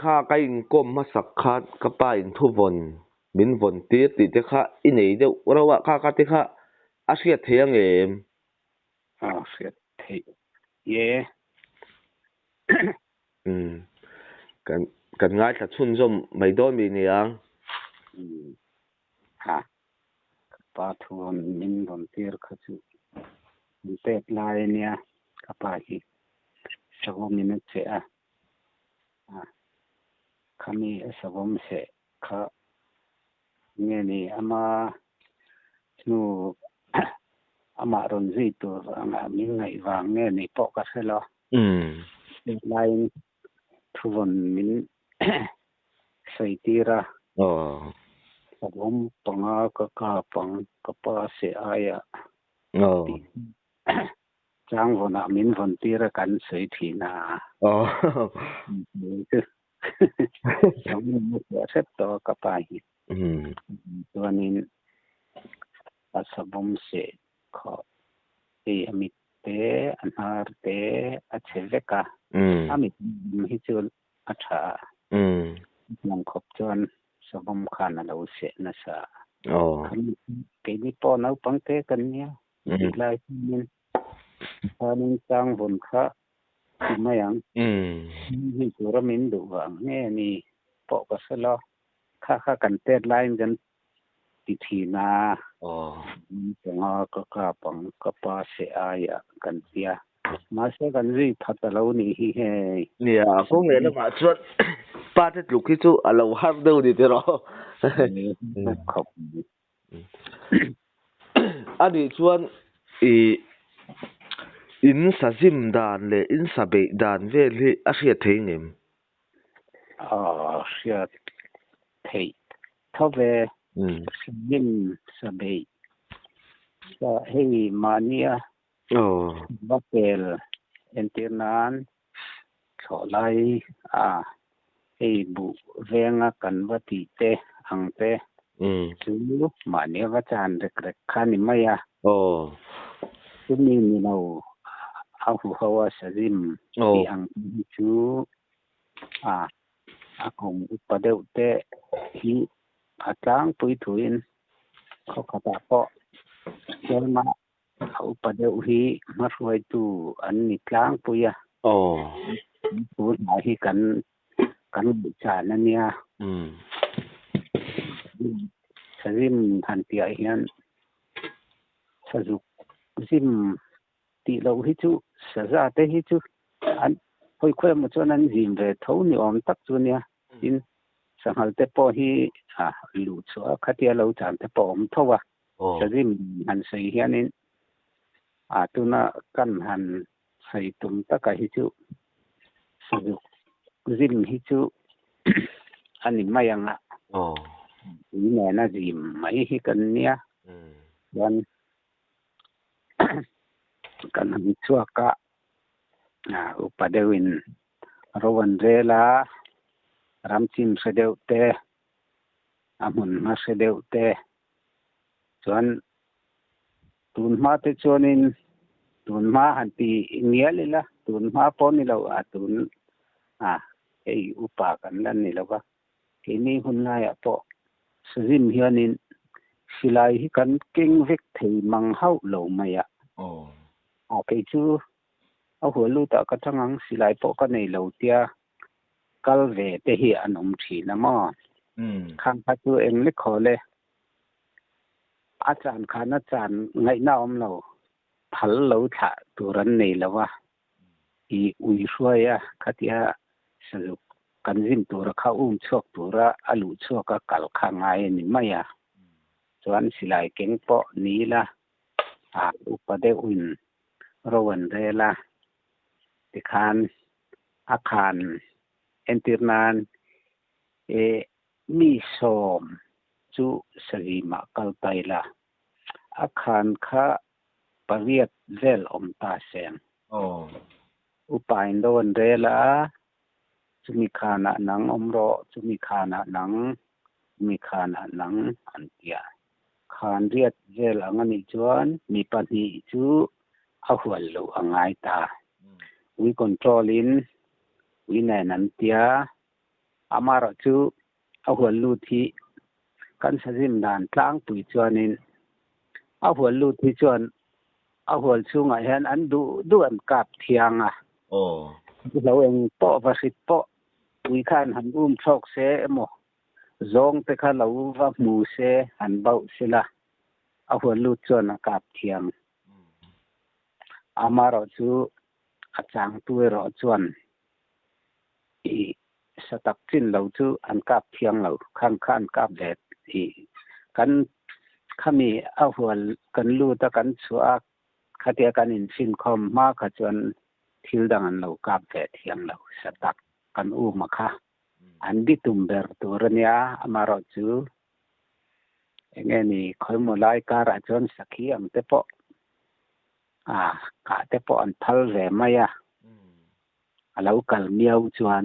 ข้าก็ยิงก้มมาสักคัดก็ไปอินทุบนมินวนตีติเด็กข้าอินเดียวเราว่าข้าก็ที่ข้าอาเซียเทียงเอ็มเสียทีเย่กันง่ายถ้าชุนจมไม่โดนมีเนี่ยฮะปาทวนมินวนตีร์ขัดจุเตะลายเนี่ยกับไปสกมินเสียขามีสกมเสียขาเนี่ยนี่อามานูอามารุนซีตัวอามามีไงวางเนี่ยนี่ปอกกันใช่หรอเตะลายทวนมินใส่ตีระผมปังก็กาปังก็ป้าเสียอายะจ้างวันมินวันตีระกันเสียทีน่ะจังมันเสียเสร็จตัวก็ไปตัวนี้อาสบมเสียขออมิเตอันฮาร์เตอัจเชเวกะอมิฮิจูลอัฐาลังขบจวนสบมขานเราเสียนะสะคันเกนี่ปอนเอาปังเตกันเนี่ยอีกหลายที่ตอนนี้จ้างบนข้าไม่ยังนี่ตัวเรามินดูว่าเนี่ยนี่ปอกก็สละข้ากันเตะไล่กันติทีนาจังก็กาปังก็ป้าเสียอายกันเสียมาเสียกันรีพัดเรานี่เฮ้เนี่ยคงเนี่ยมาชดป้าจะลุกขึ้นจู่เราฮับดูดิเจ้าขอบอันนี้ชวนอินซาซิมดานเลยอินซาเบดานเวลี่อาเซียเทงเอ็มเสียเทเท่าเวซิมซาเบจะให้มาเนียบัเปลเอนเตอร์นานขอไลให้บุเวงกันวัติเตอังเตจูมาเนียวัจานเด็กๆขันนิมายะซึ่งนี่เราเอาหัวสซิมที่อังจูอาคงอุปเดวเตฮีอาจารย์ปุยถุยนเขาขตาปะเจ้ามาอุปเดวฮีมาช่วยตูอันนี้กลางปุยพูดหมายกันบุษานั่นเนี่ยสซิมทันเตียเฮียนสจุกซิมตีเราฮิจูสะอาดฮิจูอันค่อยๆมาจนนั้นจิมเวทเอานี่อมตักจนเนี่ยอินสังหารเตปอฮีลูชัวขัดยาเราจานเตปอมทว่าสะจิมหันใส่เฮียนินตุน่ากันหันใส่ตุ่มตะกะฮิจูสะจุกจิมฮิจูอันนี้ไม่ยังนี่แน่นะจิมไม่ฮิกันเนี่ยวันกันหันชัวกะอุปเดวินรวันเรลารำจิมเสด็จเตอามุนมาเสด็จเตส่วนตุนมาเตชนินตุนมาหันตีเนียเลยละตุนมาปอนี่เราตุนไออุปกันนั่นนี่แล้วก็ทีนี้หุ่นไงปอสิมเฮียนินสิไลกันเก่งเวกถีมังเฮาโลมาไปจูเอาหัวลูตะกระทั่งสิไลปอกันในเหล่าเตียกัลเวเตหีอันอมทีนะมอข้างพัดตัวเองเล็กขอเลยอาจารย์คณอาจารย์ไงน้าอมเราพัลเราถ่าตัวรันนี่แล้วว่าอุยช่วยขัดยาสรุปกันจิมตัวระเข้าชกตัวระอลุชกก็กัลข้างไงนี่ไม่ส่วนสิไลเก่งปอนี้ละอุปเดวินรวันเรลาติคานอาคารเอนติร์นานมีสมจูสรีมากัลไตละอาคารข้าปเรียดเวลอมตาเซงอุปายโดนเรลาจุมีขานะหนังอมโรจุมีขานะหนังมีขานะหนังอันเตียขานเรียดเวลอังนิจวนมีปฏิจูเอาหัวลูอังไงตาวิคอนโทรลินวินัยนันเตีย อามาเราจูเอาหัวลูที่กันสจิมดานกลางปุยจวนนินเอาหัวลูที่จวนเอาหัวชูงเห็นอันดูอันกับเทียงโอ้เราเองปอประสิทธิ์ปอวิคันหันชอกเสโมจงแต่ข้าเราว่ามูเสหันเบาสิละเอาหัวลูจวนกับเทียงอามาเราจูอาจารย์ตัวเราจวนอีสตักจินเราจูอันกับเทียงเราข้างกับแดดอีกันข้ามีเอาหัวกันลูตะกันชัวขัดเดียกันอินฟินคอมมากขจนทิลดังอันเรากับแดดเทียงเราสตักกันมาค่ะอันดิตุมเบอร์ตัวเนียอามาเราจูเองนี่คอยมาไล่การะจนสักขีอันเตปกะเตปอันทัลเรมายาเรากัลเมียวจวน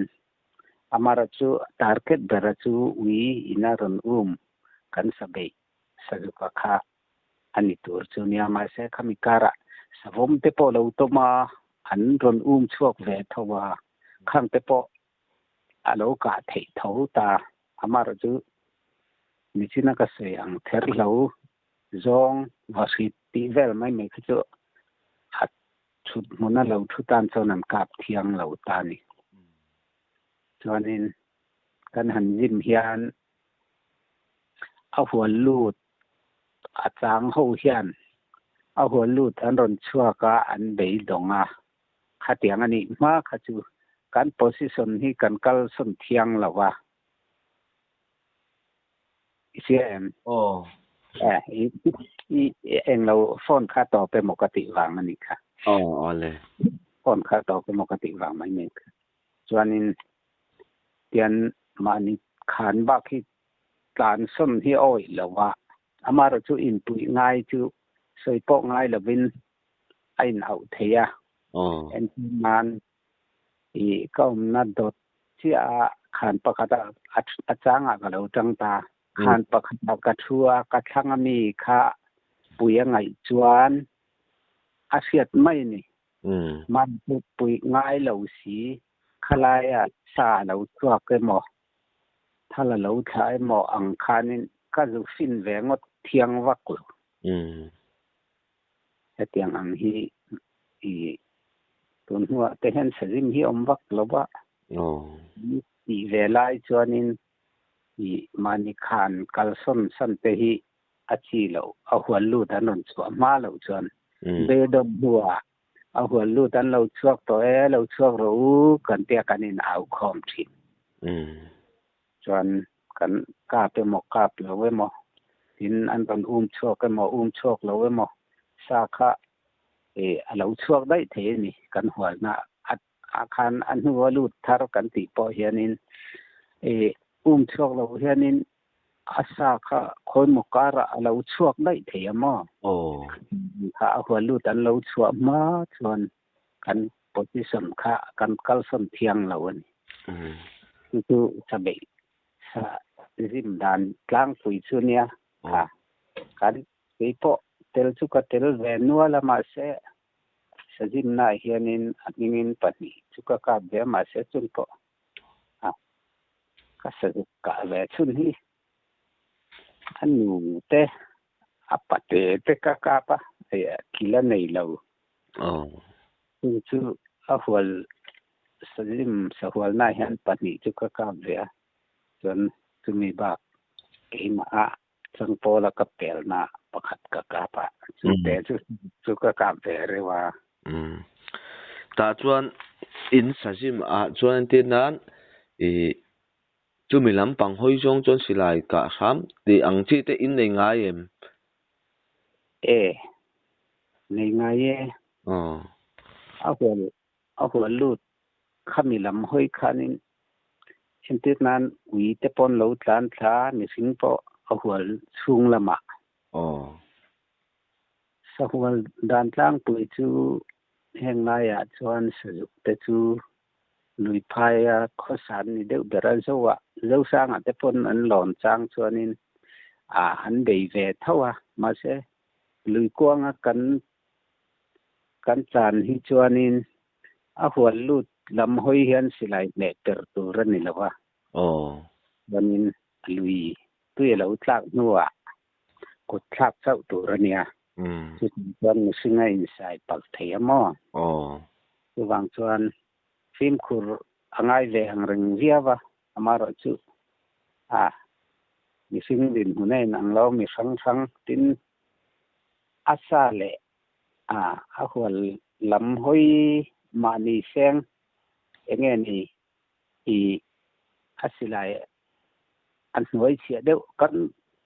อามาราจูทาร์เก็ตเบอร์จูวีอินารันกันสบายสะดุกะค่ะอันนี้ตัวจูเนียมาเสขมิการะสวมเตปเราตัวมาอันรันช่วงเวทว่าข้างเตปเรากะเทเท่าตาอามาราจูมิชินักเสียงเทอร์เราจงวาสิตีเวลไม่ขจูชุดมันเราชุดตานโซนันกับเทียงเราตานี่จวนนี้กันหันยิ้มเฮียนเอาหัวลูดอาจารย์เขาเฮียนเอาหัวลูดอันรอนชัวก็อันเบยดงขัดเทียงอันนี้มาขจูการโพสิชันที่กันกัลสนเทียงเราว่าเสียโอ้เองเราฟ้อนค่าต่อเป็นปกติวางอันนี้ค่ะอ๋อเลยฟ้อนค่าต่อเป็นปกติวางไม่เนี่ยส่วนนี้เตียนมานี่ขานบักที่การส้มที่อ้อยแล้วว่าอามาเราจูอินปุยง่ายจูสวยปอกง่ายแล้ววินไอ้หนาวเทียเอ็นมันอีก็นัดดดที่ขานปกติอาจารย์ก็เราจังตาขานปกติกระชัวกระชังมีค่ะปุยง่ายจวนอาเซียดไม่นี่มันปุยง่ายเหล่าสีขลายซาเหล่าชัวก็หมอถ้าเราใช้หมออังคารนี่ก็จะฟินแหวงดเทียงวักเลยแต่เทียงอังฮีอีตัวหัวแต่เห็นสิ่งที่วักแล้วว่าอีเวลาจวนนี้อีมานิคานกัลสันสันเตฮีอาชีเราเอาหัวลูดอันนั้นชัวมาเราจวนเบดบัวเอาหัวลูดอันเราชัวตัวเราชัวเรากันเตียกันนี่เอาคอมทิ้งจวนกันกาเป็นหมอกกาเปล่าเว้ยหมอทินอันตอนโชคกันหมอโชคเราเว้ยหมอสาขาเราโชคได้เทนี่กันหัวหน้าอาคารอันหัวลูดทารกันติปอเฮียนินโชคเราเฮียนินอาสาขาคนหมกการะเราโชคได้เทมอถ้าหัวลูดอันเราโชคมาชวนกันปฏิสัมภะกันกัลสัมเทียงเราเนี่ยคือสบายริมดานกลางปุยชุเนียการไปพอเตลชุกเตลเวนัวละมาเสสจิมนาเฮียนินอันนินปนีชุกกาเบมาเสจุนพอก็สจุกาเวชุนฮีอันนูเตapa te kakapa kila nei lo chu ahwal salim sahwal na han pani chu kakap ve chon tumi ba keima chang pola kapel na pakhat kakapa chu te chu kakap ve rewa ta chuan in sasim chuan tin nan chu milam pang hoi jong chon silai ka sam ti ang chi te in nei ngai em nei ngai ahwal lut khami lam hoi khanin chintit nan wi te pon lo tlan thla ni sing po ahwal chung lama sahwal dan tlang pui chu heng lai chuan sujuk te chu lui phai khosan ni deuh bera zowa zo sang te pon an lon chang chuanin an dei ve thawa ma se lui kuang kan chan hi chuanin a hual lut lam hoi hian silai le ter tur ani lawa Banin lui tui lo tlak nuwa ko tlak chau tu rania chu chuan singa insai pal thei mo chu wang chuan phim khur angai ve ang reng viawa amaro chu mi sing din hunen ang lo mi sang sang tin asa le a hwal lam hoi mani seng enge ni i asilai an noi chia deuh kan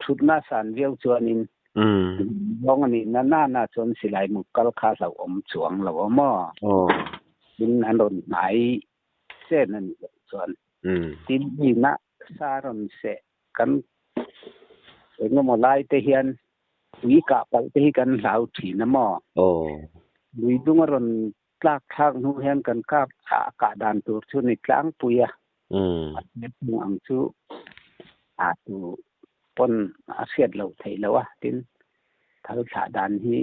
thutna san viau chuan in long ani na chuan silai mukal kha lo om chuang lo mo tin an ron nai sen an chuan tin ni na saron se kan enge mo lai te hian wi ka pal te kan lau thi na mo wi dung ron tlak thak nu hian kan ka dan tur chu ni tlang puya ang chu tu pon siat lo thei lo tin thal tha dan hi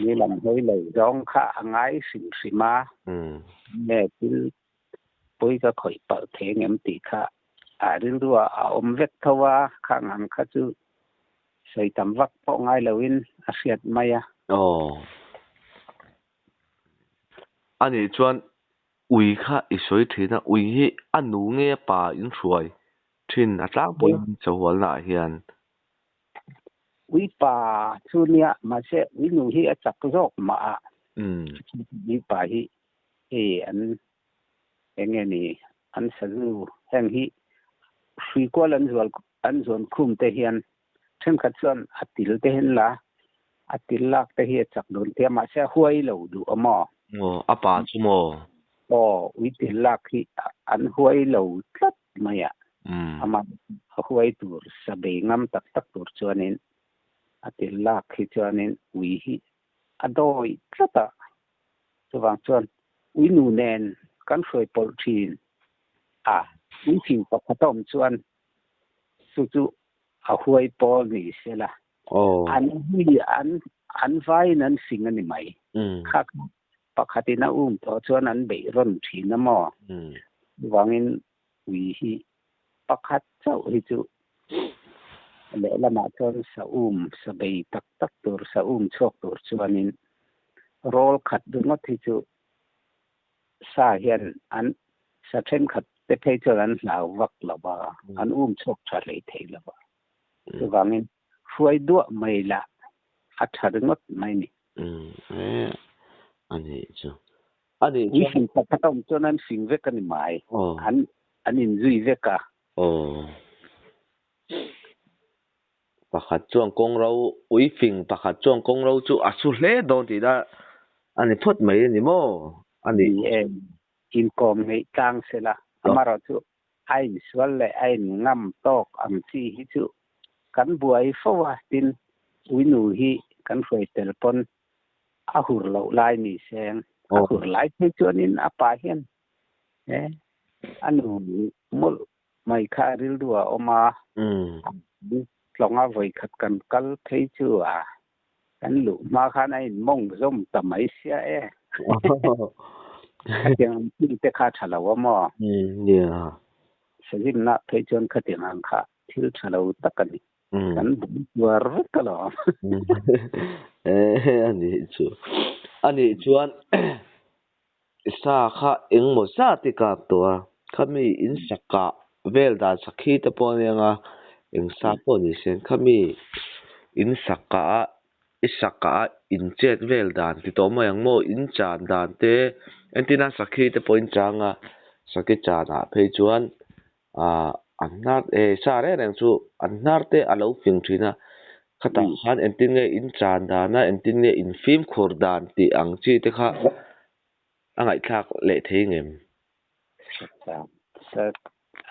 ni lam hoi lo dong kha angai sim sima ne til poi ka khoi pa the ngem ti kha rin ruwa om vek thawa kha ngam kha chu sei tam vak po ngai loin siat maya ani chuan ui kha isoi thina ui hi anu nge pa in hruai thin atlang poi chawal na hian ui pa chu nia ma se ui nu hi achak jok ma ui pa hi an enge ni an sazu heng hi sui ko an zon khum te hian then khat chuan atil te hen la atil lak te hi achak don te ma se huai lo du amo apa chu mo ui til lak hi an huai lo tlat maya ama huai tur sabe ngam tak tur chuanin atil lak hi chuanin ui hi adoi tlata chuwang chuan ui nu nen kan hroi pol thin ui thing pakhatom chuan chu a huai pol ni sela an vai nan sing ani mai kha pakhatina to chuan an be ron thina mo wangin ui hi pakhat chau hi chu le lama chuan sa sabei tak tur sa chok tur chuanin rol khat du ngot hi chu sa hian an sa then khat te thei chuan an hlau vak lawa an chok tha lei thei lawa wangin huai du mai la athar ngot mai ni ani chu ni sing pakhatom chuan an sing vek ani mai an in zui veka pakhat chuang kong ro ui fing pakhat chuang kong ro chu asu hle don ti da ani phot mai ni mo ani in kom nei tang sela amaro chu ai swal le ai ngam tok am chi hi chu kan buai fowa tin ui nu hi kan hroi telpon a hur lo lai ni seng a hur lai te chuanin a pa hian anu mol mai kha ril duwa oma longa voi khat kan kal thei chu kan lu ma khan ai mong zom tamai sia khatiang tin te kha thalawa mo sajim na thei chon khatiang ang kha thil thalo takani kan war kalo ani chuan sa kha eng mo sa ti ka to khami in saka vel da sakhi te ponenga eng sa po ni sen khami in saka in chet vel dan ti to mo yang mo in chan dan te entina sakhi te point changa sakhi chana phei chuan annar sa re reng chu annar te alo fing thina khata khan entin nge in chan dana entin nge in film khur dan ti ang chi te kha angai thak le thei ngem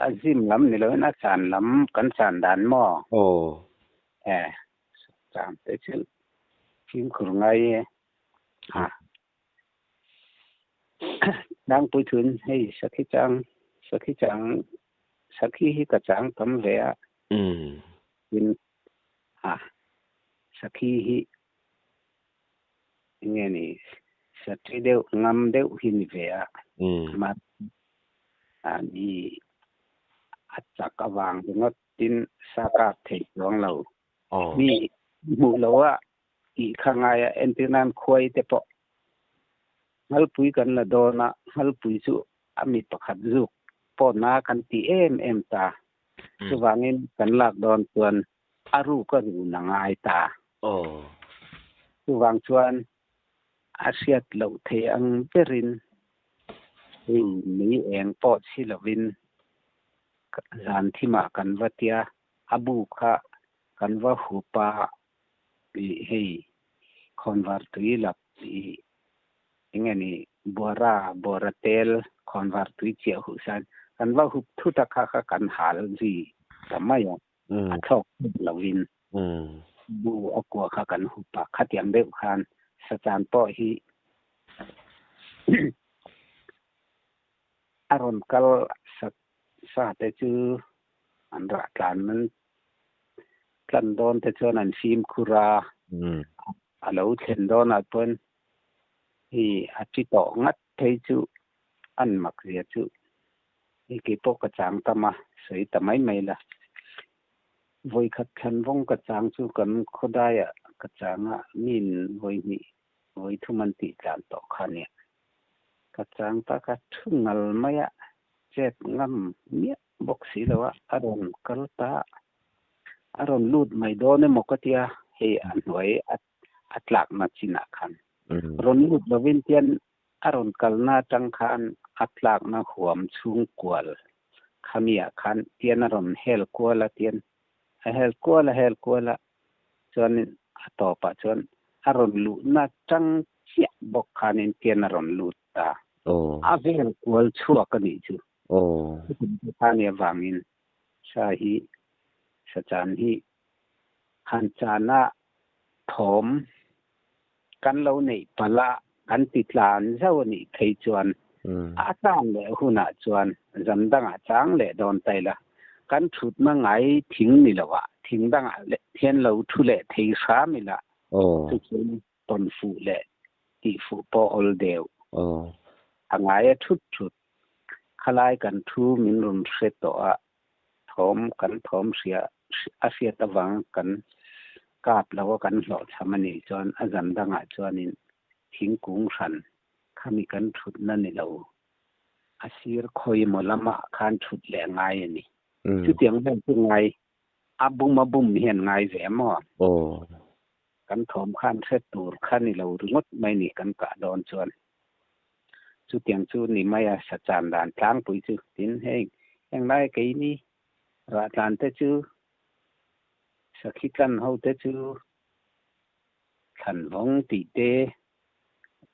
azim lam ni lo na chan lam kan chan dan mo chan te chu film khur ngai đang pui thun hey sakhi chang hi ka chang tam ve in sakhi hi nghe ni sakhi deu ngam deu hin ve ma ni อัดจักอวางงดตินสากาเทหลวงเรา อ๋อ มีหมู่เราว่าอีข้างไงเอ็นตินันควยเตปะฮัลปุยกันละโดนะฮัลปุยสุอามิตขัดจุกปอนากันตีเอ็มตาสว่างเงินกันลากดอนส่วนอารูก็รู้นางไอตา อ๋อ สว่างส่วนอาเซียตเหล่าเทียงเปรินที่มีเองปอดศิลวินจานที่มากันว่าเตียอาบูคะกันว่าหูปาให้คอนวาร์ตุยหลับยังไงนี่บัวราเตลคอนวาร์ตุยเจียวหุสันกันว่าหุบทุตะคะกันหาลจีทำไมอ่ะอันชอบเหล่าวินบูเอากัวคะกันหุปาขัดยังเด็กคันสจานป้อฮีอารมณ์กัลสาแต่จืออันรักการมันกันโดนแต่เจอนันฟิล์มคุราเราเห็นโดนอันเป็นที่อาจิตองัดเทจูอันมักเรียจูนี่กี่ปกกระจังตมาสวยแต่ไม่ละวัยขัดขันวงกระจังจูกันเขาได้อะกระจังอ่ะมินวัยนี้วัยทุมันติจานต่อขันเนี่ยกระจังตากระทุ่งเงลไม่อะเจ็บงำเนี่ยบอกสิแล้วว่าอารมณ์กัลตาอารมณ์ลูดไม่โดนเนี่ยมกติยาเฮอันไว้อัตลักมาจินาคันรอนลูดบวินเตียนอารมณ์กัลนาจังคันอัตลักมาหวมชุงกวลขมียคันเตียนอารมณ์เฮลกวลเตียนเฮลกวลจนต่อไปจนอารมณ์ลูดนาจังเสียบอกคันเตียนอารมณ์ลูดตาอาเวลกวลชั่วกันนี่จูท่านเนี่ยวางินชาฮีสจานฮีขันจานะถมกันเราในปละกันติดลานเจ้านี่ไทยจวนอาจารย์เลยหุ่นจวนจำดังอาจารย์เลยโดนไตละกันชุดมาไงทิ้งนี่ละวะทิ้งดังเทียนเราทุเละไทยสามิละทุกคนตนฟูเละตีฟูปออลเดียวทางไงชุดคลายกันทูมินรุนเสตอ่ะถมเสียอาเซียตะวังกันกาบแล้วก็กันหลอดทำมันนี่จนอาจารย์ดังอาจารย์นี่ทิ้งกุ้งสันข้ามีกันชุดนั่นนี่เราอาเซียคอยมละมาคันชุดแหลงไงนี่ชุดเตียงเป็นยังไงอาบุ้มมาบุ้มเห็นไงแหวมอ่ะกันถมคันเสตูร์คันนี่เรางดไม่นี่กันกะโดนจวนชุดเตียงชุดนี่ไม่สัจจานด่านกลางปุ๋ยชุดตินให้ยังได้กี่นี่รัฐานเตจูสักขีกันเขาเตจูขันวงตีเต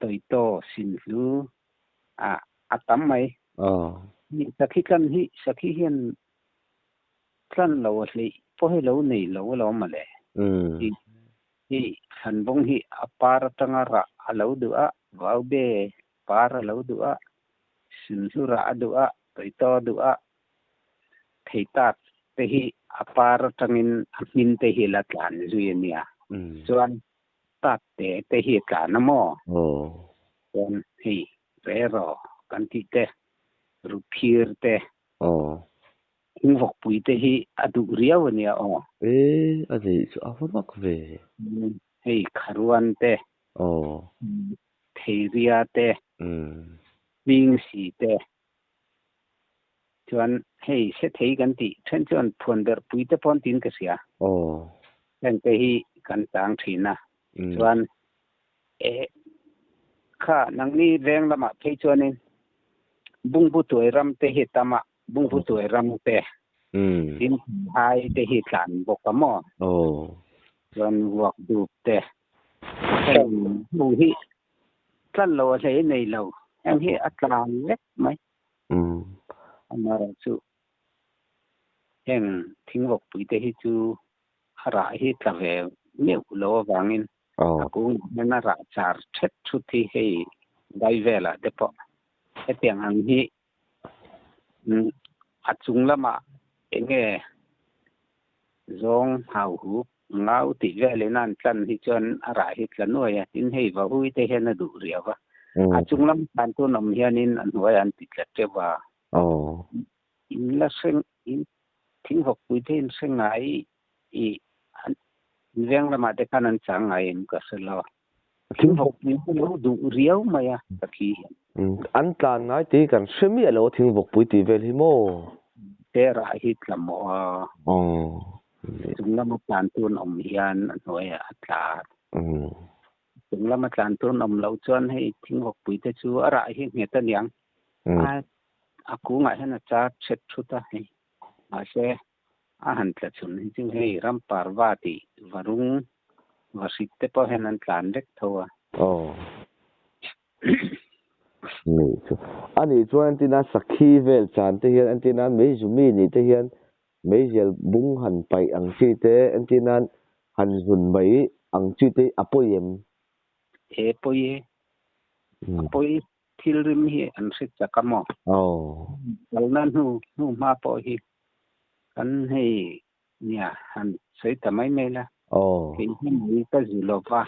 ตัวโตสินลูอาตั้มไหมนี่สักขีกันฮิสักขีเห็นขันเราเลยพอให้เราเนี่ยเรามาเลยฮิขันวงฮิอปาร์ตังระเราดูว้าวเบปาร์เราดูสินลูระดูตัวโตดูเทตัดเตหิอปาร์ตังินมินเตหิลักานจุยเนียส่วนตัดเตหิกานมอส่วนฮิเรโรกันติเตรูพีร์เตหิงวกปุยเตหิอดุเรียวเนียอะไรสุอาฟังมักเวฮิคารวันเตเทเรียเตวิงสีเตจวนให้เสถีกันติฉันจวนพวนเดอร์ปุยเตปอนตินกเสียนั่นก็ฮีกันต่างถิ่นนะจวนข้านังนี้แรงละมาเพจวนนี้บุ้งผู้ตัวรำเตหิตามะบุ้งผู้ตัวรำเตทินหายเตหิตหลานบกมอจวนวกดูเตบุ้งฮีกันเราใช้ในเราอย่างฮีอัตลานเล็กไหมมาราจูเห็นทิ้งวกปุยเตหิจูหราฮิตละเวเมียวโลวางินกูนั่นราชาร์เช็ดชุดที่ให้ได้เวลาเดปะไอเตียงอันนี้อัดจุงละมาเองจงหาหูเงาติเวลนั่นกันที่จนหราฮิตละน้อยทินให้ว่าหุยเตเห็นดูเรียวะอัดจุงละมาตันตัวนมเฮียนินอันหัวอันติดละเจ้าว่าอินละเซงอิน thính vọc bùi thế sẽ ngại ý riêng là mà để khả năng chẳng ngại em cả sự lo thính vọc bùi thế lâu đủ riêu mà ya tất khi anh ta nói tí cần xem mi alo thính vọc bùi tí về hi mô thế ra hít là mò chúng là một plan tuôn ông hiền nói là chúng là một plan tuôn ông lâu chuan hay thính vọc bùi thế chú ở lại hi nghe tên yang aku ngại hơn là cha chết chút ta hay mà sẽ han tla chun chung hei ram parvati varung vasitte po henan tlan dek thowa ni chu ani chuan antina sakhi vel chan te hian antina mei zumi ni te hian mei zel bung han pai ang chi te antina han zun mai ang chi te apoyem e poye apoy thilrim hi an sit chakamo lalnan hu ma po hi kan hei nia han sei tamai mela kin hi ta zulova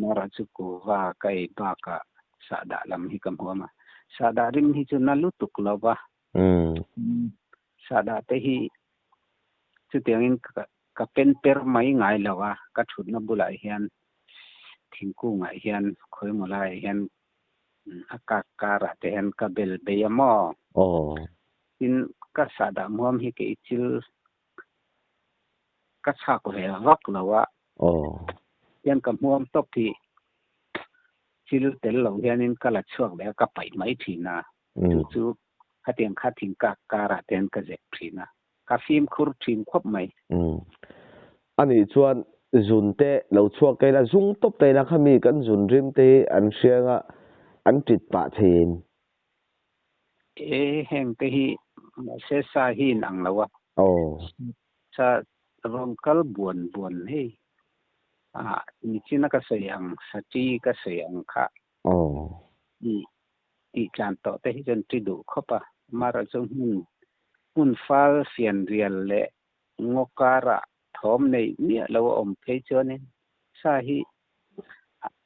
mara chuku wa kai ba ka sada lam hi kam homa sada rim hi chu na lutuk lova sada te hi chu tiangin ka pen per mai ngai lawa ka thut na bulai hian thingku ngai hian khoi mulai hian akakara te hian ka bel beyamo in ka sada muam hi ke ichil ka cha ko he vak lawa hian ka muam top hi chil tel lo hian in kala chuak le ka pai mai thina chu khatiang khathing ka kara ten ka jek thina ka phim khur thin khop mai ani chuan zun te lo chuak kai la zung top te na khami kan zun rim te an hrianga an tit pa thin heng te hi se sa hi nang lawa sa rom kal buon hei ni china ka sayang sati ka sayang kha i chan to te hi jan ti du khopa mara jong hun fal fian rial le ngokara thom nei ni lo om phei chonin sa hi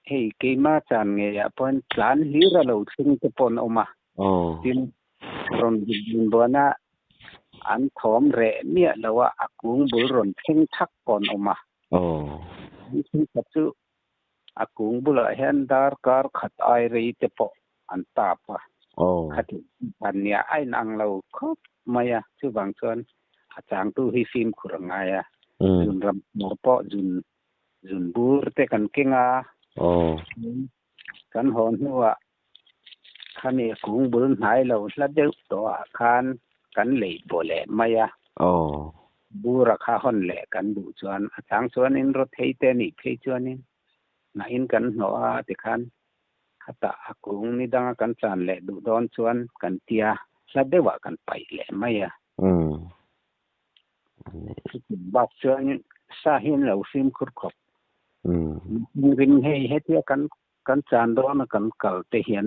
hei ke ma chan nge ya pon plan hi ra lo thing te pon oma tin ron din bona an thom re ni lo wa akung bul ron thing thak pon oma ni chu chu akung bula hen dar kar khat ai rei te po an ta pa khat an nia ai nang lo khop maya chu bang chon achang tu hi phim khuranga ya jun ram mo po jun bur te kan kinga kan hon huwa khani akung bul nai lo hla deu to khan kan lei bole maya bura kha hon le kan du chuan achang chuan in ro thei te ni thei chuan in na in kan no a ti khan khata akung ni dang kan chan le du don chuan kan tia hla dewa kan pai le maya bak chuan sa hin lo sim khur khop ring hei hetia kan chan do na kan kal te hian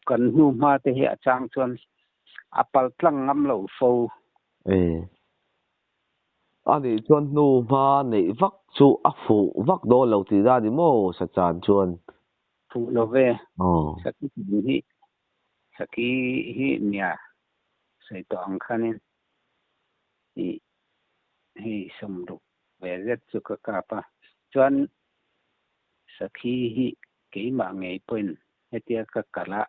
kan nu ma te hi achang chuan apal tlang ngam lo fo ani chuan nu ma nei vak chu a fu vak do lo ti ra ni mo sa chan chuan fu lo ve saki hi nia sai to ang khanin hi somru ve zet chu ka pa chuan saki hi ke ma ngei point hetia ka kala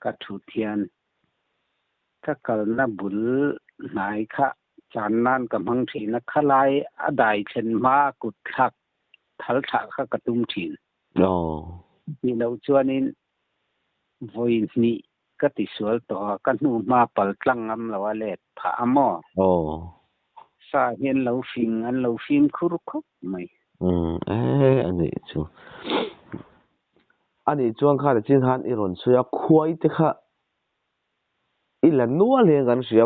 ka thu thian ka kal na bul nai kha chan nan ka mang thi na khalai adai chen ma kut thak thal tha kha ka tum thin ni lo chuanin voi ni ka ti sual to ka nu ma pal tlang am lawa le pha amo sa hian lo fing an lo fim khur khop mai ani chu ani chuan kha chin han i ron suya khuai te kha i la nual he kan sia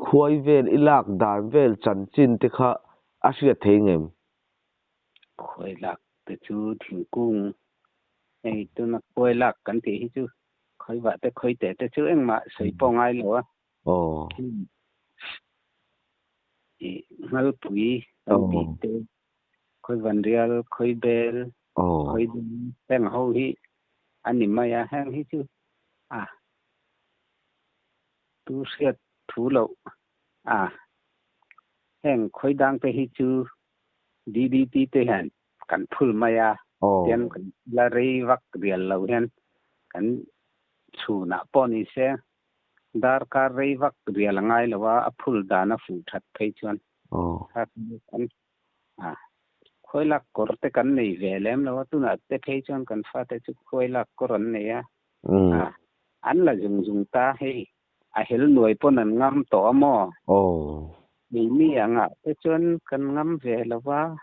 khuai vel i lak dan vel chan chin te kha a hriat theingem khoi lak te chu thingkung ei tu na khoi lak kan ti hi chu khoi wa te khoi te chu eng ma sei po ngai lo a ngal pui bi te khoi van rial khoi bel khoi teng ho hi ani ma ya hang hi chu tu siết thú lộ hẹn khối đang tới hi chu DDT tới hẹn cần phul maya tiền là rây vắc riêng lâu hẹn cần chủ nạp poni xe dar ka rây vắc riêng ngay là wa phul đana phụ thật thấy chuan khối lạc cor te kan nei ve lem lo tu na te thei chon kan fa te chu khối lạc coron nei an la jung ta hei hel noi pon an ngam to mo mi anga te chon kan ngam ve lo wa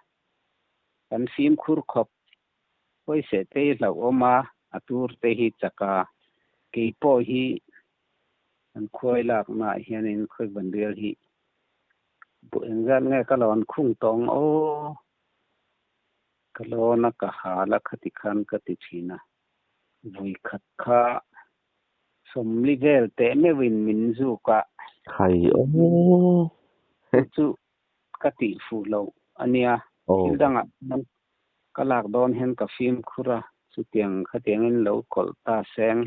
kan sim khur khop khoi se te lo oma atur te hi chaka ki po hi an khối lạc na hian in khoi bandir hi bu engal nge kalon khung tong kalona ka hala khati khan kati thina vui khat kha somli vel te me win min zu ka khai chu kati fu lo ania hildanga kalak don hen ka film khura chu tiang khatiang in lo kol ta seng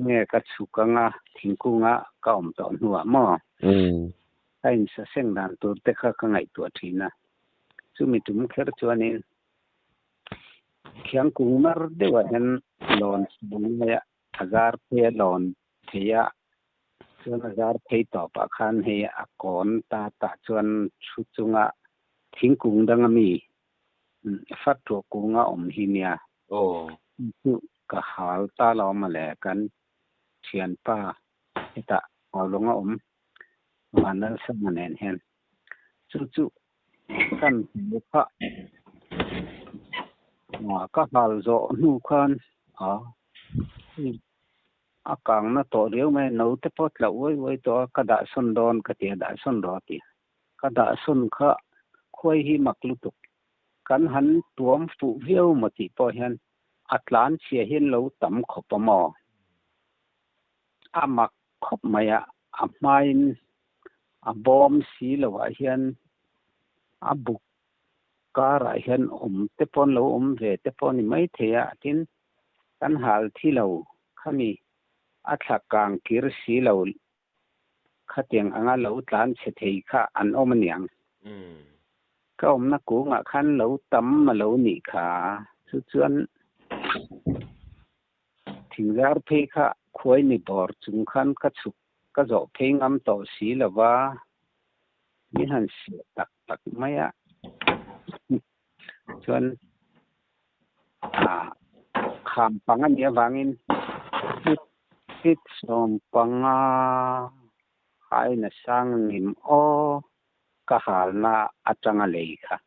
nge ka chukanga thingkunga ka om to nuwa mo ain sa seng dan tur te kha ka ngai tu thina chumi tum kher chuanin khiang kumar dewa hen lon bunya hazar pe lon theya chuan hazar phei to pa khan he akon ta chuan chu chunga thingkung dang mi fat to kunga om hinia chu ka hal ta lo ma le kan thian pa eta awlonga manal samanen hen chu kan kha ka hal zo nu khan akang na to riu me no te pot la oi to ka da son don ka te da son ro ti ka da son kha khoi hi maklutuk kan han tuam fu viau ma ti po hian atlan chia hin lo tam khopamo amak khop maya amain abom si lo wa hian abuk kara hian te pon lo ve te pon ni mai theya tin kan hal thi lo khami atha kang kir si lo khatiang anga lo tlan che thei kha an omaniang ka na ku nga khan lo tam ma lo ni kha chu chuan thingzar phe kha khoi ni bor chung khan ka chu ka zo phe ngam to si lawa ni han si tak maya chuan kham pangan ya wangin hit som panga hai na sang nim ka hal na atanga leikha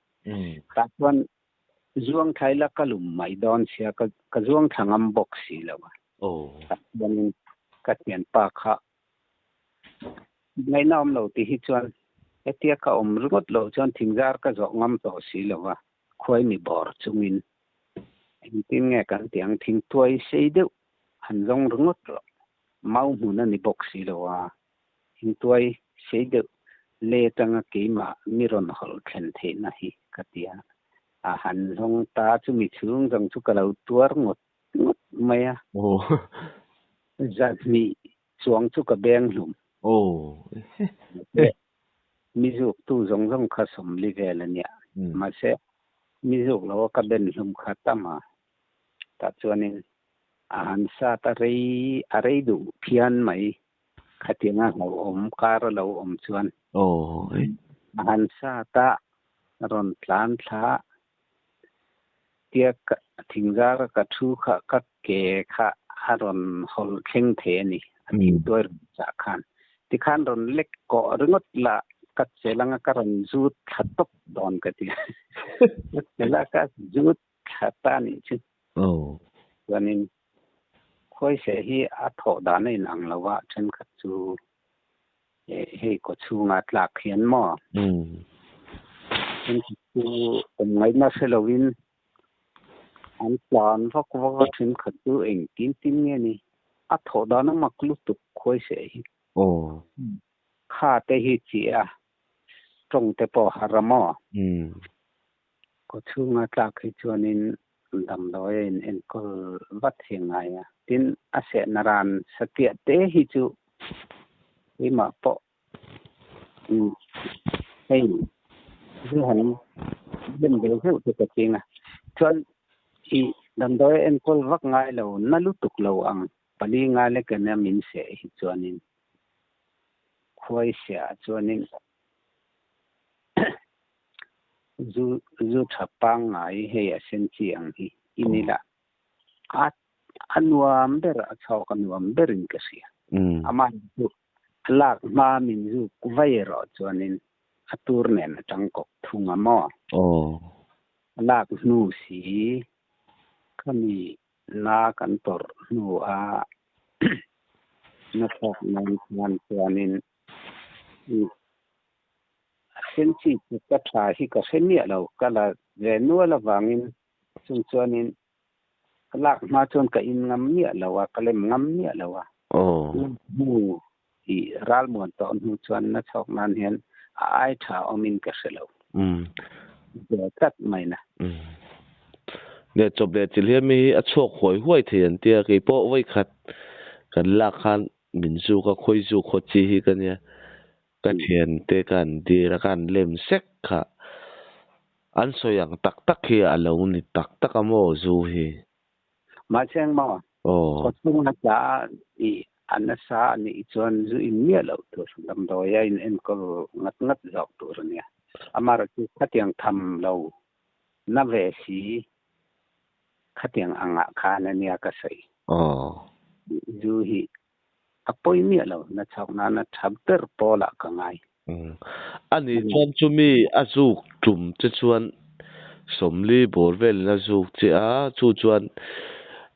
ta chuan zuang thaila kalum mai don sia ka zuang thangam box si lawa dan ka tian pa kha ngai nam lo ti hi chuan etia ka rumot lo chuan thingzar ka zo ngam to si lawa khoi ni bor chungin tin nge kan tiang thing tuai sei deuh han zong rumot lo mau huna ni box si lawa thing tuai sei deuh le tanga ke ma miron hol khen the na hi katia han zong ta chu mi chung jong chu ka lo tuar ngot maya zat mi chuang chu ka beng lum mi zuk tu zong kha som li vel ania ma se mi zuk lo ka ben lum kha tama ta chuanin han sa ta rei du phian mai khatinga ho kar lo chuan han sa ta ron tlan tha tia thingzar ka thu kha ka ke kha haron hol kheng the ni ani dor cha khan ti khan ron lek ko ringot la ka chelanga ka ron zut thatop don ka ti la ka zut thata ni chu wanin khoi se hi a tho da nei nang lawa chen kha chu he ko chu nga tlak hian mo chu ngai na selowin an plan va thin kha chu eng tin nge ni a tho da na maklu tu khoi se hi kha te hi chi a trong te po haramo ko chu nga tlak hi chuanin dam doi en ko vat hingai tin a se naran satia te hi chu cái mà bộ hayคือหันเป็นเรื่องที่จะจริงอ่ะชวนอีดันโดยเอ็นคนรักง่ายเรานั่นรู้ตุกเราอังปลีง่ายเลยกันเนี่ยมินเสียชวนนี้คุยเสียชวนนี้จูทับปังไงเฮียเซนจีอังฮีอินี่ละอันว่ามันเดร์ชาวกันว่ามันเดริงก็เสียอามาจูหลักมามินจูกุวายรอชวนนี้อัตุรเนนจังกทุ่งมอลากนูสีก็มีนากันตรนูนะครับมันตัวนี้เส้นที่จะถ่ายที่ก็เส้นเนี้ยเราก็ละเรนัวละวางินส่วนตัวนี้ลากมาจนกับอินงำเนี้ยเราว่าก็เลยงำเนี้ยเราว่านูอีรัลมวนตอนนูชวนนักชกนั้นเห็นไอ้ชาวอมินก็เสลวเดี๋ยวตัดไม่นะเนี่ยจบเลยจิเลียมีอโชคหวยห้วยเถียนเตียกี่โป้ไว้ขัดกันลากคันมินซูก็คุยซูโคจีกันเนี่ยกันเถียนเตกันดีละกันเล่มเซ็กค่ะอันสอยอย่างตักเฮียอะไรนี่ตักอโมซูฮีมาเชียงมอก็ทุ่งนักจ่าอีอันนั้นซานี่จวนจูอินเมียเราตัวลำดอยอินก็งัดจอกตัวเนี่ยอามาร์ที่ขัดยังทำเรานับเวสีขัดยังอ่างคาเนี่ยก็ใส่จูฮีอพอยเมียเรานัชอกนั้นทับเตอร์พอละกังไงอันนี้ชวนจุมีอาจูจุ่มจะชวนสมรีบอร์เวลนะจูเจ้าชวน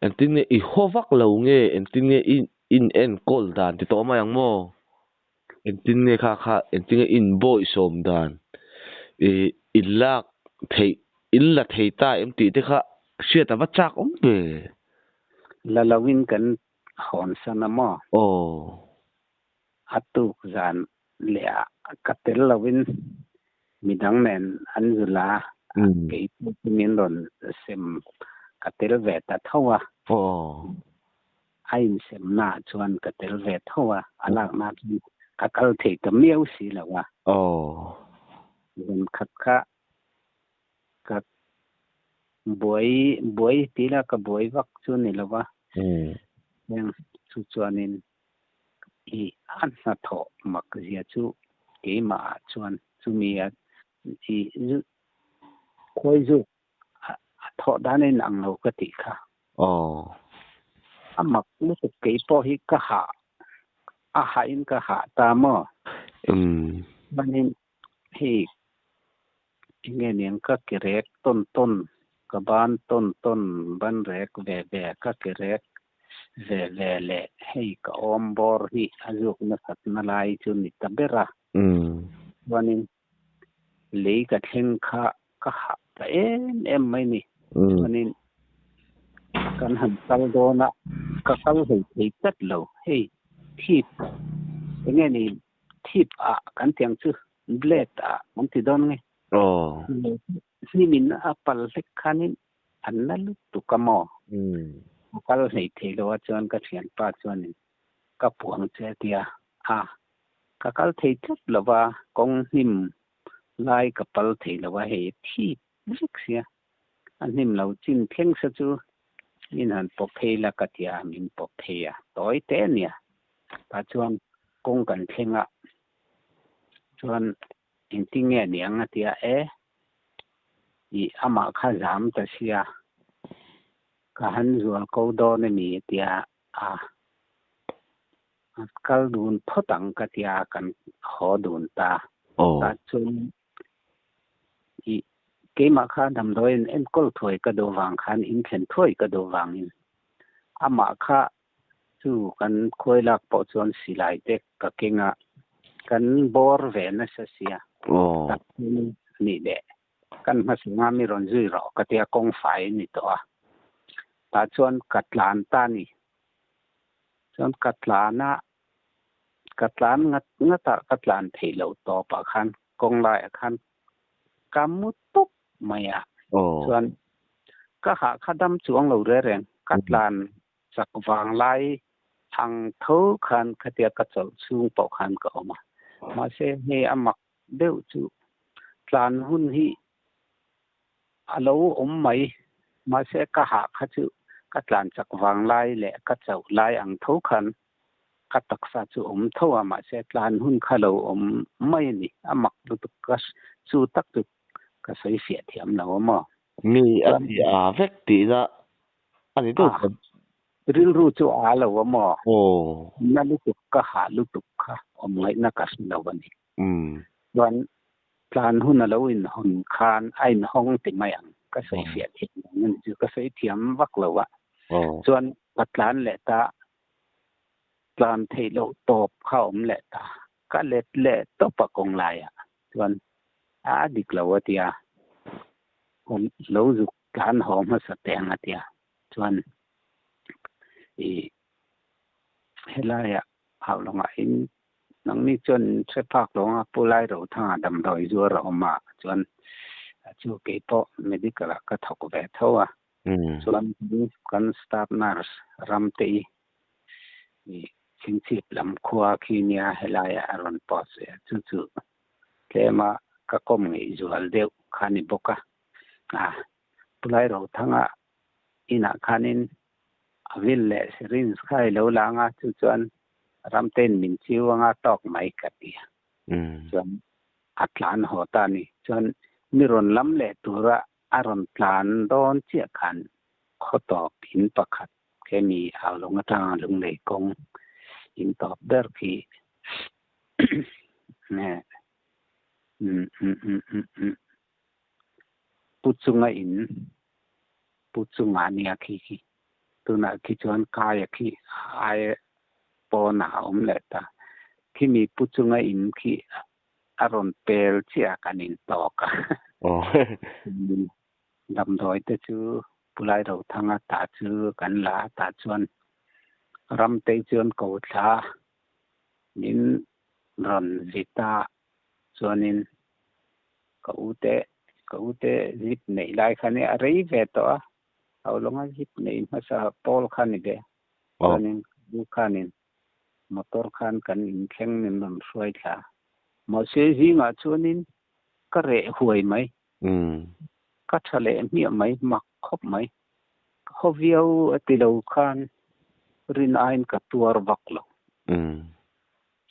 อันที่เนี่ยอีหัววักเราเงี้ยอันที่เนี่ยอินเอ็นโกลดานที่โตมาอย่างโมอันที่เนี่ยค่ะอันที่เนี่ยอินบอยสมดานอินลักเทอินละเทต้าเอ็มตีที่ค่ะเชื่อแต่ว่าจากเบแล้วเราวินกันหอนสนามอัตุกจานเลียกัตเตลเราวินมีดังแมนอันจุลาเกี่ยวกับมินรอนเซมกัตเตลเวตัทว่าไอ้เซมนาชวนกัตเตลเวทว่าอะไรมากักเทตเมียวสิแล้วว่ามันขัดข้ากับบวยตีละกับบวยวักชวนนี่แล้วว่ายังชวนนี่อีอันนัทอมักเสียจูเกี่ยมาชวนจูมีอีคุยจูทอด้านในหนังเราก็ติค่ะมักรู้สึกเกี่ยพอฮิกะหาอาหารก็หาตามมันนี่ฮิเงี้ยเนี่ยก็เกเรกต้นกบ้านต้นบ้านแรกแวก็เกเรกแวเละให้ก็อมบอร์ฮีอายุนักนาลายจุนิตเบระวันนี้เลี้ยกเช่นข้าก็หาแต่ไม่นี่วันนี้กันหันตัลโดนะก็เขาให้ตัดเราให้ทิปยังไงนี่ทิปกันเตียงชื่อเบลดมันติดโดนไงนี่มินปัลเล็กขานินอันนั้นลุตุกมอปัลให้เทโลจวนก็เขียนป้าจวนนี่ก็ปวงเจเตียก็เขาเทจัดละว่ากงนิมไล่กับปัลเทละว่าให้ที่เล็กเสียอันนิมเราจินเพ่งซะจูนี่นั่นปกเพละกัตยามินปกเพยต่อยเตเนี่ยปัจจุบันกงกันเพ่งจวนอินที่เงี้ยเนี่ยงเตียอีอามาข้าจามตะเสียก็หันจวนเขาโดนมีเตียกัลดูนทอตังกัตยากันหอดูนตาจวนอีเกี่ยมาข้าดำโดยเอ็นกอลถอยกระโดดวางขันอินเข็นถอยกระโดดวางอินอามาข้าจู่กันคุยลักปอจวนสิไลเด็กก็เก่งกันบอร์เวนนะเสียนี่เด็กกันมาสิงามีรอนจุยรอกระเทียกงไฟนี่ตัวตาชวนกัดหลานตานี่ชวนกัดหลานกัดหลานงัดตากัดหลานเทเหลาต่อปะคันกงลายคันกำมุตุกไม่ชวนก็หาข้าดำจวงเราเรื่อยๆกัดหลานสักวางไล่ ang thâu khan khatia ka chol chung po khan ka oma ma se he amak deu chu tlan hun hi alo mai ma se ka ha kha chu ka tlan chak wang lai le ka chau lai ang thâu khan ka taksa chu tho ma se tlan hun khalo mai ni amak lu tu ka chu tak tu ka sai fia thiam lo ma mi ani a vek ti da ani tu ril ru chu a lo ma oh na lu tu ka ha lu tu kha ngai na ka sin lo ni don plan hun lo in hun khan ai hong ti mai ang ka sai fia thiam ni chu ka sai thiam vak lo wa chuan patlan le ta plan thei lo top kha le ta ka let le to pa kong lai à chuan a dik lo wa tia kon lo zu kan hom ma sa teng a tia chuan helaya hau longa in nang ni chuan che phak longa pulai ro tha dam doi zu ro ma chuan chu ke po medical ka thok ve thowa chuan kan staff nurse ram te chính trị làm khoa khi nia helaya aron pos chu chu kema ka kom ngi zual deu khani boka pulai ro thanga ina khanin avil le serin khai lo langa chu chuan ramten min chiwanga tok mai katia chuan atlan hota ni chuan miron lam le tura aron plan don chia khan khoto pin pakhat kemi awlonga ta lung le kong in top der ki ne puchunga nia ki tuna ki chuan kaya ki ai po na le ta ki mi puchunga in ki aron pel chia kanin toka dam doi te chu pulai ro thanga ta chu kan la ta chuan ram te chuan ko tha nin ron zita chuanin ko te zip nei lai khane a rei ve to au longa zip nei ma sa pol khani de chuanin bu khanin motor khan kan in thleng nin ron hruai thla mo se zinga chuanin ka re huai mai ka thale mi mai mak khop mai hoviau atilo khan rin ain ka tuar vaklo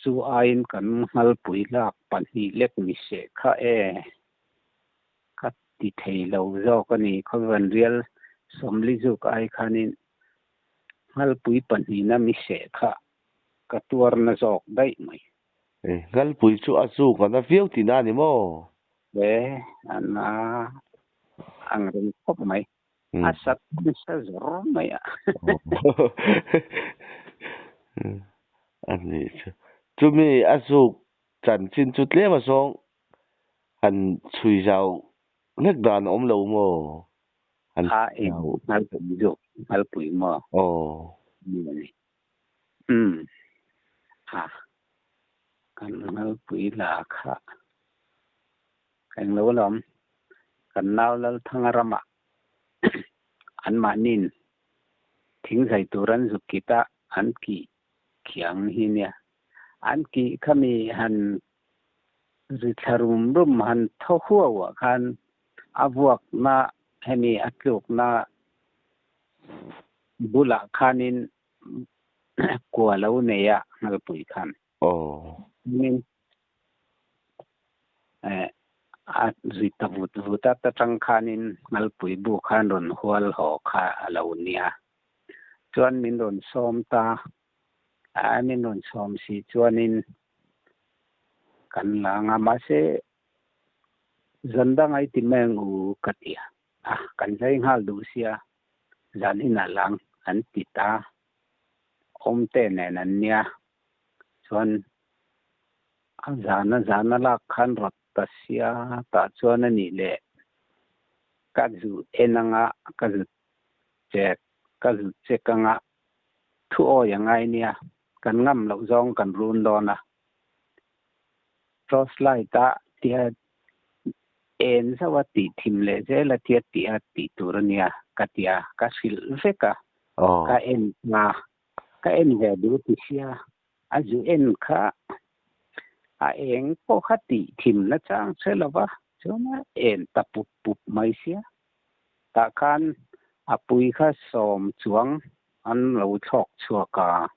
chu ain kan hal pui lak pan hi lek mi se kha ka ti thei lo zo ka ni khovan rial somli zu ka ai khanin hal pui pan hi na mi se kha ka tuar na zok dai mai hal pui chu azu ka na viau ti na ni mo ana ang rin khop mai asat ni sa zor mai ani chu mi azu chan chin chu tle ma song han chui zau nek dan lo mo han hal pui mo kan hal pui la kha kan lo lom kan nau lal thangarama an manin thing sai turan zukita an ki khiang hi nia an ki khami han ritharum rum han thohuwa wa khan abuak na hemi atluk na bula khanin ko lo ne ya ngal pui khan min at ritavut vuta ta tang khanin ngal pui bu khan ron hual ho kha alo nia chuan min ron som ta min ron som si chuanin kan langa ma se zandang ai ti meng u katia kan zai ngal du sia zan ina lang an ti ta te ne nan nia chuan zana la khan rot ta sia ta chuan ani le ka zu enanga ka zu chekanga thu o yangai nia kan ngam lo zong kan run dona crosslight ta tia en sawati thimle je la tia ti turania katia ka sil veka ka en na cái em về đủ thì xia dù em khá em có khá tỉ thìm nó chẳng sẽ là vợ cho nó em tập bụp bụp mấy xia ta can bùi khá xòm chuang ăn lâu chọc chua cả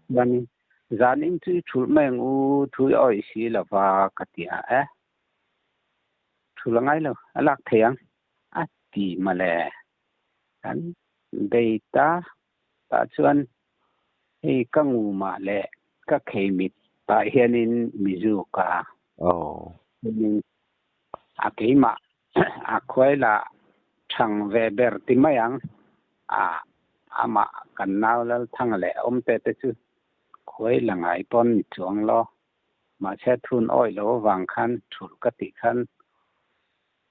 nên gia đình tuy chủ mình u tuy ỏi xí là vợ cái tia chủ là ngay lâu lạc thiang tỉ mà lẽ anh đây ta chuan hey các ngũ mà lẽ các khế mít tại hiện in Mizuka nên cái mà khơi là thằng về bờ thì mấy anh mà cần nào là thằng lẽ tết chứ khơi là ngày bon chuang lo mà sẽ thun oi lo vàng khăn chụp cái tị khăn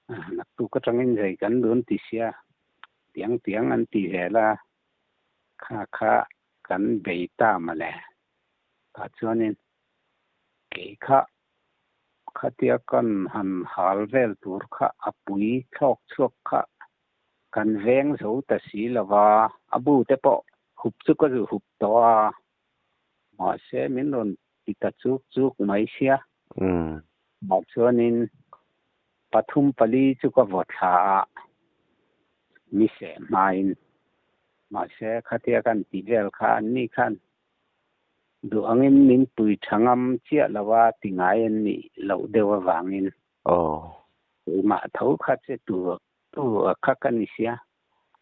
nạp tu cái trong anh dạy cần luôn tị xia tiếng anh tị hè là khá cần bể ta mà lẽ cho nên cái khá tia con hàn hal vel tur khá bùi chọc chọc khá cần veng dấu ta xí là và abu te po hụp chút có dù hụp to mà sẽ miễn luôn thì ta chút mấy xia mà cho nên pathum pali chút có vọt hạ mi sẽ mai mà sẽ khá tia kan tì vel khá ni khănดูอังอินนินปุยทั้งอำเชี่ยละว่าติงไงนี่เหล่าเดียววางอินมาเท่าคัดเสตัวคักกันนี่เสีย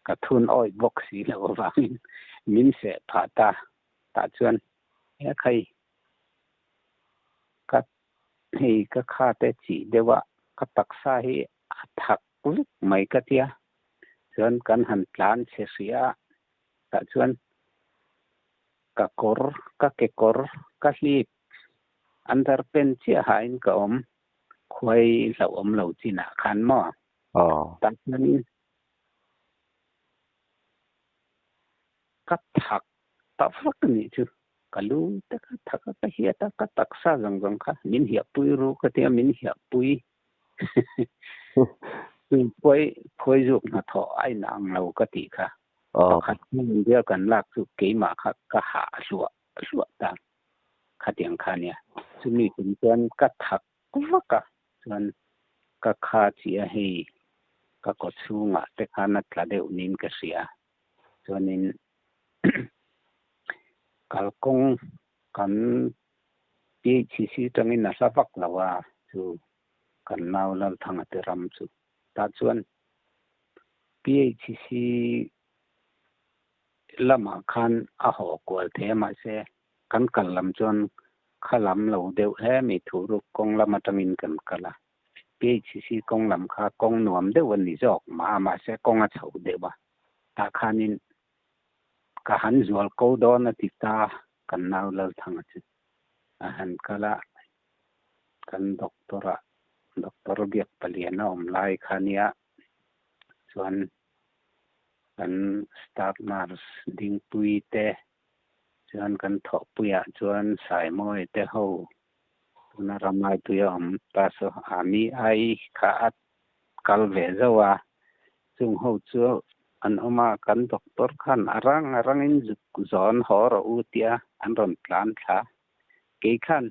กระทุนอ้อยบกสีแล้ววางอินมินเสผาตาชวนใครก็ให้ก็ฆ่าแต่จีเดียวว่าก็ตักซาให้ถักลุกไม่ก็เทียชวนกันหันปลานเสียตาชวนcác kekor các lip andar pen chia hain ka khoi lâu chi na khan mo ta nên các thak ta phak ni chu kalu ta thak ta hiya ta ka taksa gang kha min hiya pui ru ka te min hiya pui phoi dục na tho ai nang lâu ka ti kha khát mình đưa cần lạc sự kỹ mà khát cả hạ sủa ta khát tiếng khát nha chúng mình cũng cần cắt thắt quá cả nên các khát chỉ hay các có chú ngã để khát nát là đều nín cái gì cho nên các công cần bị chỉ sĩ trong cái nát vác làว่าchú cần nào là thằng ở trong chú ta chuan bị chỉ sĩ lama khan ho kwal the ma se kan kalam chon khalam lo deu he mi thuru kong lama tamin kan kala phcc kong lam kha kong nuam de wan ni jok ma se kong a chau de ba ta khanin ka han zual ko do na ti ta kan naw lal thang chi a han kala kan doktor biak paliana lai khania chuan kan staff nurse ding pui te chuan kan tho puya chuan sai moi te ho tuna ramai tuyam ta so ami ai kha at kal ve zawa chung ho chu an oma kan doctor khan arang in zon hor u tia an ron plan tha ke khan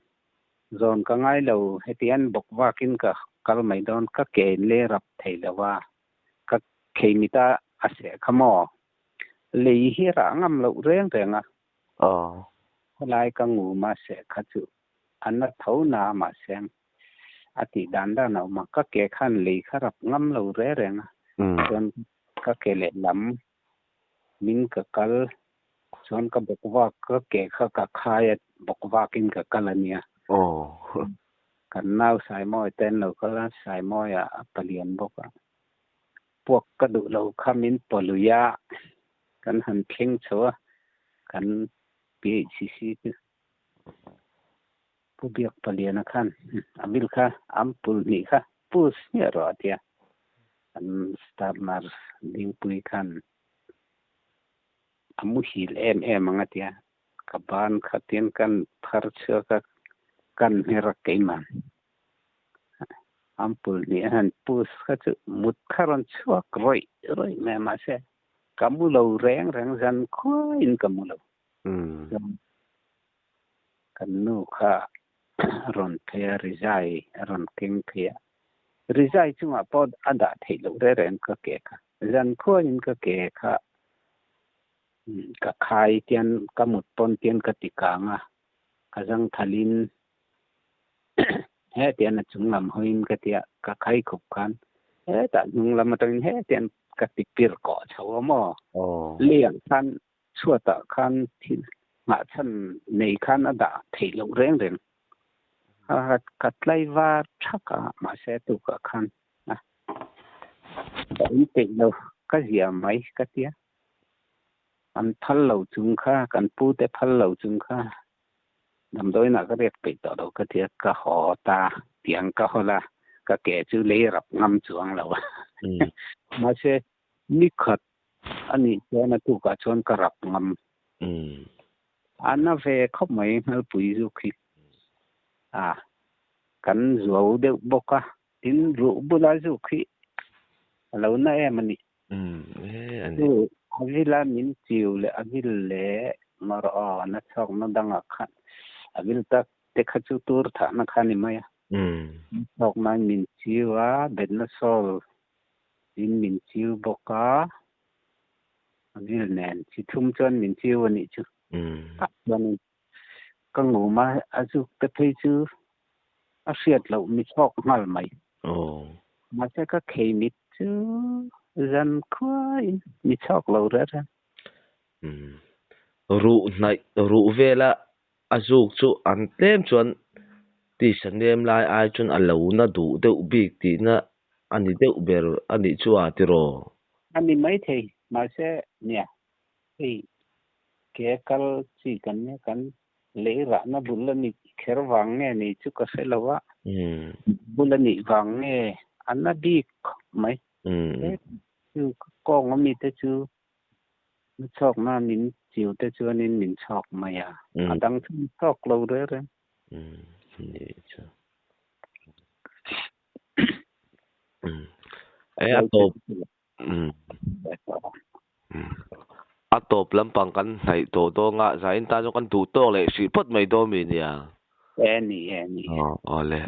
zon ka ngai lo hetian bok wakin ka kal mai don ka ke le rap theilawa ka khemita ase khamo lei hi ra ngam lo reng renga lai ka ngu ma se khachu anna thau na ma seng ati danda na ma ka ke khan lei kharap ngam lo re renga chon ka ke le lam min ka kal chon ka bokwa ka ke kha ka khaya bokwa kin ka kalania kan nau sai moi ten lo ka sai moi a palian bokaพวกกระดูกเราขมิ้นปลุยากันหันเพ่งชัวกันปีซีผู้เบียกปลียนะคันอามิลค่ะอัมปุลนี่ค่ะปุสเนี่ยรอเดียอันสตาร์มาร์ดิงปุยคันอามุฮิลมังเดียกับบ้านขัดเตียนกันพาร์เชื่อกันเฮรักเกมันampul ni han pus kha chu mut kharon chuak roi me ma se kamulo reng zan khoin kamulo kan nu kha ron phia rizai ron king phia rizai chunga pod ada thelo re ren ka ke kha zan kho in ka ke kha ka khai tian ka mut pon tian ka tikanga ka jang thalin he tian chung lam hoin ka tia ka khai khup khan he ta nung lam ta he tian ka tipir ko chaw mo liang khan chua ta khan thin ma chan nei khan ada thelo reng reng ka tlai va thaka ma se tu ka khan na ta in te lo ka zia mai ka tia an phal lo chung kha kan pu te phal lo chung kha nam doi na ka rek pe to do ka tia ka ho ta tiang ka hola ka ke chu le rap ngam chuang lo ma se ni khat ani che na tu ka chon ka rap ngam ana ve khop mai hal pui zu khi kan zuau de boka tin ru bula zu khi lo na em ani avila min chiu le avil le mar a na chok na danga khan avil ta te khachu tur tha na khani maya chok na min chiwa ben na sol in min chiu boka avil nen chi thum chon min chiu ani chu ban ka ngu ma azu te thei chu a siat lo mi chok mal mai ma se ka khei mit chu zan khoi mi chok lo ra ru vela azuk chu an tlem chuan ti sanem lai ai chun alo na du deuh bik ti na ani deuh ber ani chu a ti ro ani mai thei ma se nia ei ke kal chi kan ne kan le ra na bulani kher wang nge ni chu ka se lawa bulani wang nge anna bik mai chu ko ngomi te chu chok na min chiu te chu anin min chok maya adang chok lo re re atop lampang kan nai to nga zain ta jo kan tu to le si pot mai do mi nia any ole